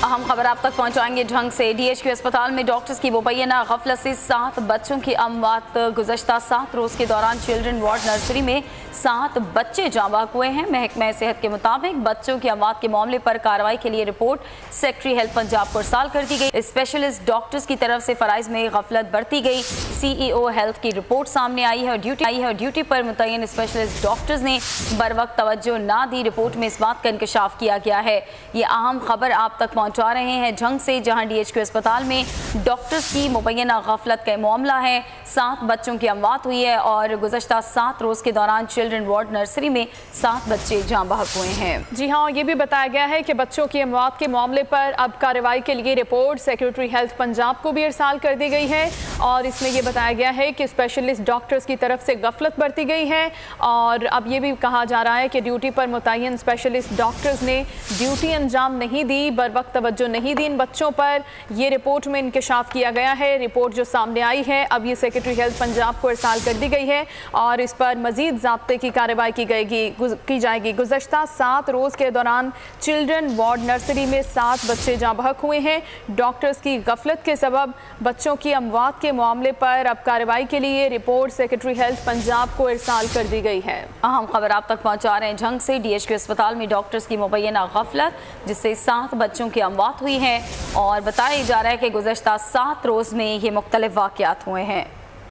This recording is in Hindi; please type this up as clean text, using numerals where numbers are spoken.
अहम खबर आप तक पहुंचाएंगे ढंग से। DHQ अस्पताल में डॉक्टर्स की मुबैना गफलत से 7 बच्चों की अमवात। गुज़श्ता 7 रोज के दौरान चिल्ड्रन वार्ड नर्सरी में 7 बच्चे जाँ बहक हुए हैं। महकमा सेहत के मुताबिक बच्चों की अमवात के मामले पर कार्रवाई के लिए रिपोर्ट सेक्रेटरी हेल्थ पंजाब को इरसाल कर दी गई। स्पेशलिस्ट डॉक्टर्स की तरफ से फराइज में गफलत बरती गई। CEO हेल्थ की रिपोर्ट सामने आई है और ड्यूटी पर मुतय्यन स्पेशलिस्ट डॉक्टर्स ने बर वक्त तवज्जो ना दी। रिपोर्ट में इस बात का इंकशाफ किया गया है। ये अहम खबर आप तक पहुंचा रहे हैं ढंग से, जहां DHQ अस्पताल में डॉक्टर्स की मुबैना गफलत का मामला है। 7 बच्चों की अमवात हुई है और गुज़श्ता 7 रोज के दौरान चिल्ड्रन वार्ड नर्सरी में 7 बच्चे जाँ बहक हुए हैं। जी हाँ, ये भी बताया गया है कि बच्चों की अमवात के मामले पर अब कार्रवाई के लिए रिपोर्ट सेक्रेटरी हेल्थ पंजाब को भी इरसाल कर दी गई है और इसमें यह बताया गया है कि स्पेशलिस्ट डॉक्टर्स की तरफ से गफलत बरती गई है और अब ये भी कहा जा रहा है कि ड्यूटी पर मुतय्यन स्पेशलिस्ट डॉक्टर्स ने ड्यूटी अंजाम नहीं दी, बर वक्त तवज्जो नहीं दी इन बच्चों पर। ये रिपोर्ट में इंकशाफ किया गया है। रिपोर्ट जो सामने आई है अब ये सेक्रेटरी हेल्थ पंजाब को इरसाल कर दी गई है और इस पर मजीद ज़ाब्ते की कार्रवाई की जाएगी। गुज़श्ता 7 रोज़ के दौरान चिल्ड्रन वार्ड नर्सरी में 7 बच्चे जाँ बहक हुए हैं। डॉक्टर्स की गफलत के सबब बच्चों की अमवात के मामले पर अब कार्रवाई के लिए रिपोर्ट सेक्रेटरी हेल्थ पंजाब को इरसाल कर दी गई है। अहम खबर आप तक पहुंचा रहे हैं ढंग से। DHQ अस्पताल में डॉक्टर्स की मुबैना गफलत जिससे 7 बच्चों की अमवात हुई है और बताया जा रहा है कि गुज़श्ता 7 रोज़ में ये मुख्तलिफ वाक़यात हुए हैं।